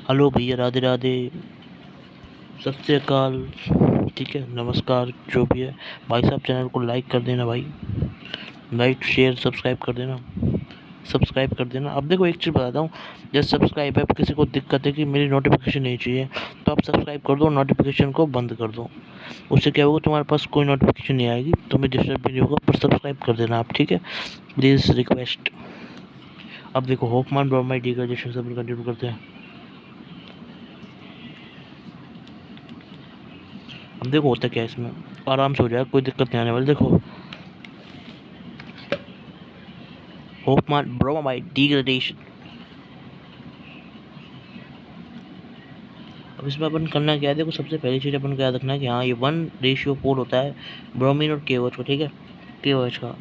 Hello भैया, राधे राधे, सत श्री अकाल। ठीक है, नमस्कार, जो भी है। भाई साहब, चैनल को लाइक कर देना भाई, लाइक शेयर सब्सक्राइब कर देना, सब्सक्राइब कर देना। अब देखो, एक चीज़ बताता हूँ। जैसे सब्सक्राइब है, किसी को दिक्कत है कि मेरी नोटिफिकेशन नहीं चाहिए, तो आप सब्सक्राइब कर दो, नोटिफिकेशन को बंद कर दो। उससे क्या होगा, तुम्हारे पास कोई नोटिफिकेशन नहीं आएगी, तुम्हें डिस्टर्ब भी नहीं होगा, पर सब्सक्राइब कर देना आप, ठीक है, प्लीज़ रिक्वेस्ट। अब देखो, होपमान ब्रोमाइड डिग्रेडेशन सब कंटिन्यू करते हैं। अब देखो होता क्या है इसमें, आराम से हो जाएगा, कोई दिक्कत नहीं आने वाली। देखो, होपमान ब्रोमाइड डिग्रेडेशन। अब इसमें अपन करना क्या है, देखो, सबसे पहली चीज़ अपन को याद रखना है कि हाँ, ये 1:4 होता है ब्रोमीन और KOH को, ठीक है, KOH का।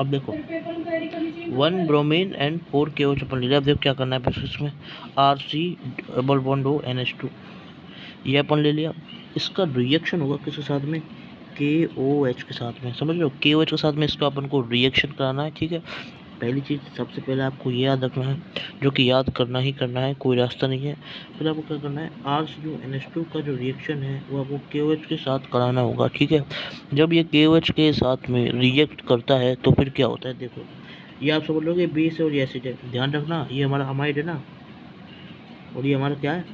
अब देखो, 1 ब्रोमीन एंड 4 KOH अपन ले लिया। अब देखो क्या करना है, बस इसमें RC डबल बॉन्ड हो NH2, ये अपन ले लिया। इसका रिएक्शन होगा किसके साथ में, KOH के साथ में, समझ लो, KOH के साथ में इसका अपन को रिएक्शन कराना है, ठीक है। पहली चीज़ सबसे पहले आपको ये याद रखना है, जो कि याद करना ही करना है, कोई रास्ता नहीं है। फिर आपको क्या करना है, RCONH2 का जो रिएक्शन है वो आपको KOH के साथ कराना होगा, ठीक है। जब ये KOH के साथ में रिएक्ट करता है तो फिर क्या होता है, देखो, ये आप समझ लोगे बेस है और ये एसिड है। ध्यान रखना, ये हमारा अमाइड है ना, और ये हमारा क्या है,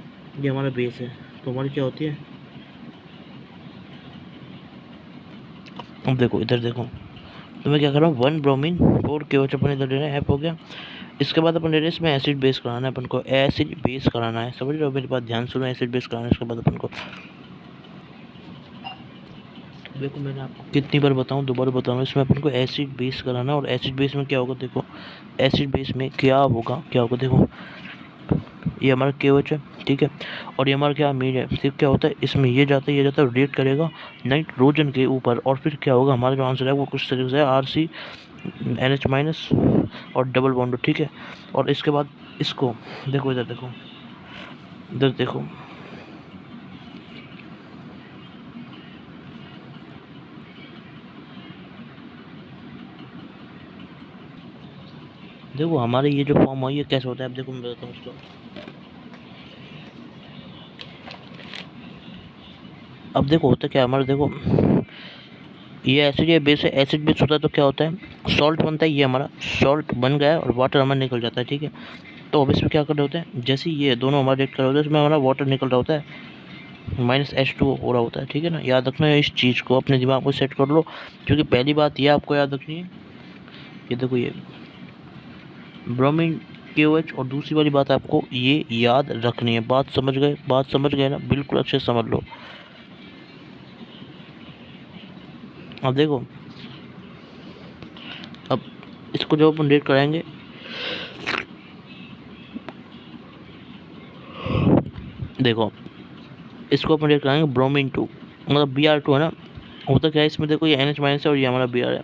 ये हमारा बेस है। तो हमारी क्या होती है, अब देखो इधर देखो, तो मैं क्या कर रहा हूँ, 1 ब्रोमीन 4 KOH अपन इधर ले रहे हैं, F हो गया। इसके बाद अपन ले रहे हैं इसमें एसिड बेस कराना है, अपन को एसिड बेस कराना है, समझ रहे हो, मेरी बात ध्यान सुनो, एसिड बेस कराना है। इसके बाद अपन को देखो, मैंने आपको कितनी बार बताऊँ, दोबारा बताऊँ, इसमें अपन को एसिड बेस कराना है। और एसिड बेस में क्या होगा, देखो, एसिड बेस में क्या होगा, क्या होगा, देखो, ये हमारा KOH है, ठीक है, और ये हमारा क्या अमीन है। फिर क्या होता है, इसमें ये जाता है, ये जाता है, रिएक्ट करेगा नाइट्रोजन के ऊपर, और फिर क्या होगा, हमारा जो आंसर है वो कुछ तरीके से RCNH- और डबल बॉन्ड, ठीक है। और इसके बाद इसको देखो, इधर देखो, इधर देखो, देखो हमारे ये जो फॉर्म हुआ ये कैसे होता है। अब देखो मैं बताता हूँ उसको। अब देखो होता क्या है हमारा, देखो, ये एसिड, ये बेस है, एसिड बेस होता है तो क्या होता है, सॉल्ट बनता है। ये हमारा सॉल्ट बन गया है और वाटर हमारा निकल जाता है, ठीक है। तो अब इसमें क्या कर रहे होते हैं, जैसे ये दोनों हमारे रिएक्ट कर रहे होते हैं, इसमें हमारा वाटर निकल रहा होता है, -H2O हो रहा होता है, ठीक है ना। याद रखना है इस चीज़ को, अपने दिमाग में सेट कर लो, क्योंकि पहली बात ये आपको याद रखनी है, ये देखो, ये ब्रोमीन KOH, और दूसरी वाली बात आपको ये याद रखनी है। बात समझ गए, बात समझ गए ना, बिल्कुल अच्छे से समझ लो। अब देखो, अब इसको जब अपन रेट कराएंगे, देखो, इसको अपन रेट कराएंगे ब्रोमीन 2, मतलब Br2 है ना। होता क्या है इसमें, देखो, ये NH- है और ये हमारा Br है।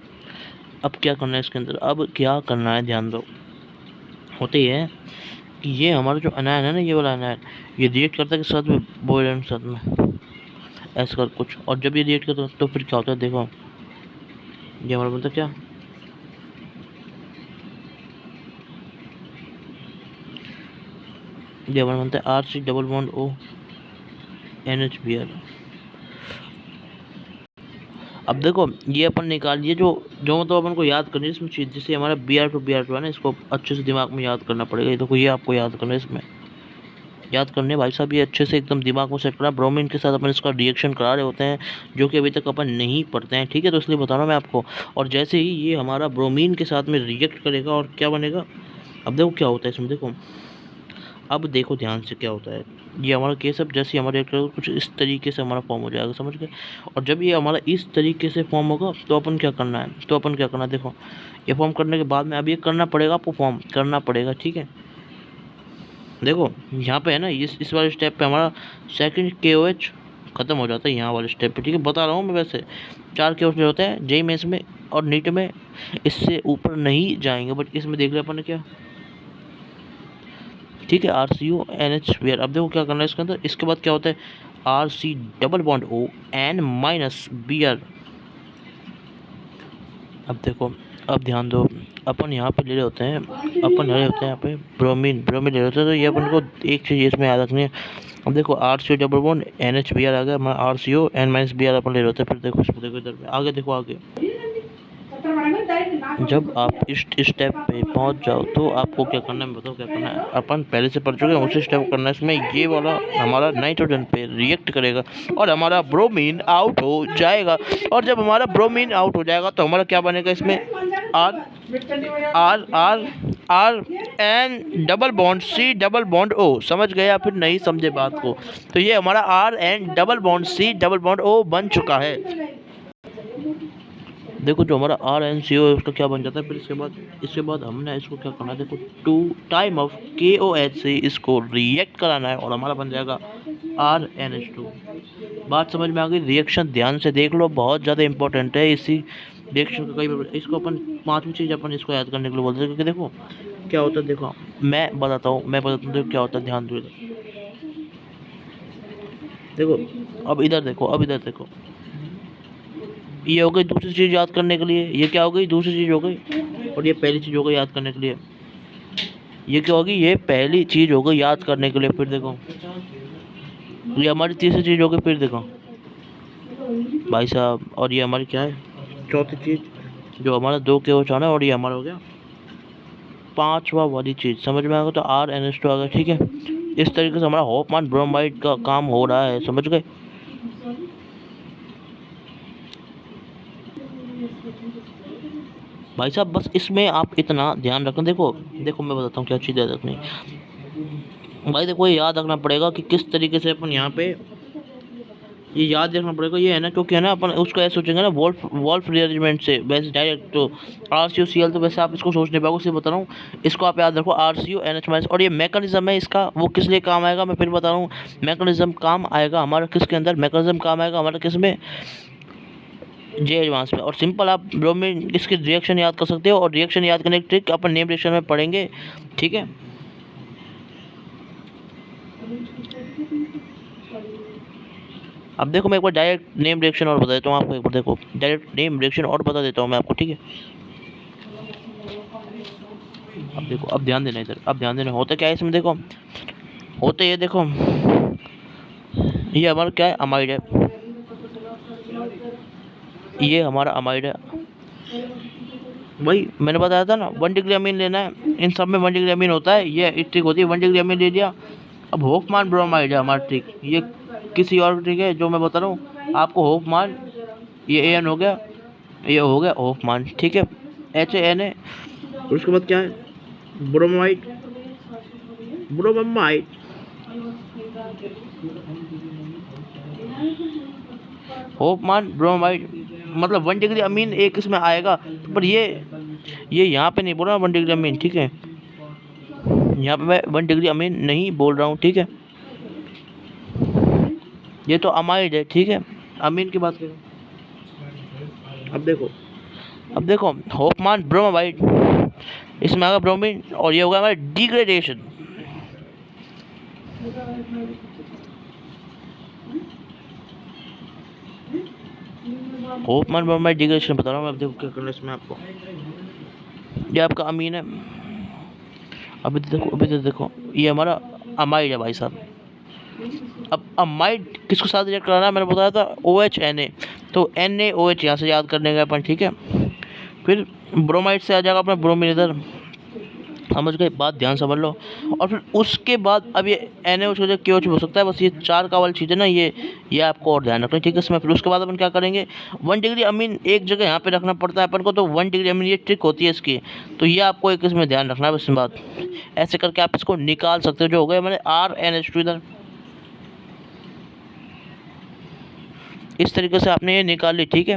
अब क्या करना है इसके अंदर, अब क्या करना है, ध्यान दो। होते ये है कि ये हमारा जो अनायन है ना, ये वाला अनायन, ये रिएक्ट करता है किसके साथ में, बोरेन के साथ में, ऐसा कर कुछ। और जब ये रिएक्ट करता है तो फिर क्या होता है, देखो, ये हमारा बनता है क्या, ये हमारा बनता है RC double bond O NH Br। अब देखो, ये अपन निकालिए, जो जो मतलब अपन को याद करनी है इसमें चीज़, जैसे हमारा Br2 है ना, इसको अच्छे से दिमाग में याद करना पड़ेगा। ये देखो, ये आपको याद करना है, इसमें याद करने भाई साहब, ये अच्छे से एकदम दिमाग में सेट करना। ब्रोमीन के साथ अपन इसका रिएक्शन करा रहे होते हैं, जो कि अभी तक अपन नहीं पढ़ते हैं, ठीक है, तो इसलिए बता रहा हूँ मैं आपको। और जैसे ही ये हमारा ब्रोमीन के साथ में रिएक्ट करेगा और क्या बनेगा, अब देखो क्या होता है इसमें, देखो, अब देखो ध्यान से क्या होता है। ये हमारा केस, अब जैसे हमारा रिएक्ट करेगा कुछ इस तरीके से हमारा फॉर्म हो जाएगा, समझ गए। और जब ये हमारा इस तरीके से फॉर्म होगा तो अपन क्या करना है, तो अपन क्या करना है, देखो, ये फॉर्म करने के बाद में अब ये करना पड़ेगा आपको, फॉर्म करना पड़ेगा, ठीक है। देखो यहाँ पे है ना, इस वाले स्टेप पे हमारा सेकंड KOH ख़त्म हो जाता है, यहाँ वाले स्टेप पे, ठीक है, बता रहा हूँ मैं। वैसे 4 KOH जो होते हैं जेई मेंस में और नीट में, इससे ऊपर नहीं जाएंगे, बट इसमें देख लिया अपन ने क्या, ठीक है, RCONH। अब देखो क्या करना है इसके अंदर, इसके बाद क्या होता है, RC double bond O N- Br, अब देखो, अब ध्यान दो, अपन यहाँ पे ले रहे होते हैं, अपन ले रहे होते हैं यहाँ पे ब्रोमीन ले रहे होते हैं, तो ये अपन को एक चीज़ इसमें याद रखनी है। अब देखो RCO double bond NH Br आ गया, हमारा RCO N-Br अपन ले रहे होते हैं। फिर देखो इसमें, देखो इधर पे आगे, देखो आगे, जब आप इस स्टेप पे पहुंच जाओ तो आपको क्या करना है, बताओ क्या करना है। अपन पहले से पढ़ चुके हैं, उसी स्टेप करना है। इसमें ये वाला हमारा नाइट्रोजन पे रिएक्ट करेगा और हमारा ब्रोमीन आउट हो जाएगा। और जब हमारा ब्रोमीन आउट हो जाएगा तो हमारा क्या बनेगा इसमें, R R R R N double bond C double bond O। समझ गए या फिर नहीं समझे बात को? तो ये हमारा RN double bond C double bond O बन चुका है। देखो जो हमारा RnCO है उसका क्या बन जाता है। फिर इसके बाद हमने इसको क्या करना है, देखो 2 टाइम ऑफ KOH से इसको रिएक्ट कराना है और हमारा बन जाएगा RnH2। बात समझ में आ गई? रिएक्शन ध्यान से देख लो, बहुत ज़्यादा इंपॉर्टेंट है। इसी रिएक्शन का कई, इसको अपन पांचवी चीज़ अपन इसको याद करने के लिए बोलते हैं, क्योंकि देखो क्या होता है, देखो मैं बताता हूँ देखो क्या होता है, ध्यान दो इधर। देखो अब इधर देखो, ये हो गई दूसरी चीज़ याद करने के लिए। ये क्या हो गई, दूसरी चीज़ हो गई। और ये पहली चीज़ हो गई याद करने के लिए। ये क्या होगी, ये पहली चीज़ हो गई याद करने के लिए। फिर देखो ये हमारी तीसरी चीज़ हो गई। फिर देखो भाई साहब, और ये हमारी क्या है, चौथी चीज़, जो हमारा 2 KOH आना है। और ये हमारा हो गया पांचवा वाली चीज़। समझ में आ गया? तो RnH2 आ गया। ठीक है, इस तरीके से हमारा होफमान ब्रोमाइड का काम हो रहा है। समझ गए? भाई साहब बस इसमें आप इतना ध्यान रखना। देखो मैं बताता हूँ क्या चीज़ याद रखनी भाई। देखो ये याद रखना पड़ेगा कि किस तरीके से अपन यहाँ पे, ये याद रखना पड़ेगा। ये है ना, क्योंकि है ना अपन उसको ऐसे सोचेंगे ना वॉल्फ रीअरेंजमेंट से, वैसे डायरेक्ट तो RCOCl, तो वैसे आप इसको सोच नहीं पाओगे। इसलिए बता रहा हूँ, इसको आप याद रखो RCO NH-। और ये मैकेनिज्म है इसका, वो किस लिए काम आएगा मैं फिर बता रहा हूँ। मैकेनिज्म काम आएगा हमारा किसके अंदर, मैकेनिज्म काम आएगा हमारा किस में, J एडवांस में। और सिंपल आप ब्रोमीन इसकी रिएक्शन याद कर सकते हो, और रिएक्शन याद करने की ट्रिक अपन नेम रिएक्शन में पढ़ेंगे। ठीक है, अब देखो मैं एक बार डायरेक्ट नेम रिएक्शन और बता देता हूँ आपको। एक बार देखो डायरेक्ट नेम रिएक्शन और बता देता हूँ मैं आपको। ठीक है, अब देखो, अब ध्यान देना इधर, अब ध्यान देना। होता क्या है इसमें, देखो होते ये, देखो ये हमारा क्या है, अमाइड है। ये हमारा अमाइड है। वही मैंने बताया था ना, 1 डिग्री अमीन लेना है। इन सब में 1 डिग्री अमीन होता है, ये ट्रिक होती है। 1 डिग्री अमीन ले लिया। अब होफमान ब्रोमाइड है हमारा ट्रिक, ये किसी और ट्रिक है जो मैं बता रहा हूँ आपको। होफमान, ये AN हो गया, ये हो गया होफमान। ठीक है, HANA। उसके बाद क्या है, ब्रोमाइड, ब्रोमाइड, होफमान ब्रोमाइड, मतलब 1 डिग्री अमीन एक इसमें आएगा। पर ये यहाँ पे नहीं बोल रहा 1 डिग्री अमीन। ठीक है, यहाँ पे मैं 1 डिग्री अमीन नहीं बोल रहा हूँ। ठीक है, ये तो अमाइड है। ठीक है, अमीन की बात करें। अब देखो होफमान ब्रोमाइड, इसमें आएगा ब्रोमीन, और ये होगा हमारा डिग्रेडेशन। होफमान ब्रोमाइड डिग्रेडेशन बता रहा हूँ मैं। अब देखो क्या करना है इसमें आपको, ये आपका अमीन है। अभी तो देखो ये हमारा अमाइड है भाई साहब। अब अमाइड किसको साथ रिएक्ट कराना है, मैंने बताया था OH Na। तो NaOH यहाँ से याद करने गए अपन। ठीक है, फिर ब्रोमाइड से आ जाएगा अपना ब्रोमीन इधर। समझ गए बात, ध्यान समझ लो। और फिर उसके बाद अब ये NaOH हो जाए, KOH हो सकता है। बस ये 4 का वाली चीज़ है ना, ये आपको और ध्यान रखना। ठीक है, इसमें फिर उसके बाद अपन क्या करेंगे, 1 डिग्री अमीन एक जगह यहाँ पे रखना पड़ता है अपन को। तो 1 डिग्री अमीन ये ट्रिक होती है इसकी। तो ये आपको एक इसमें ध्यान रखना है बस बात। ऐसे करके आप इसको निकाल सकते हो। जो हो गया मैंने RnH2 इधर, इस तरीके से आपने ये निकाल ली। ठीक है,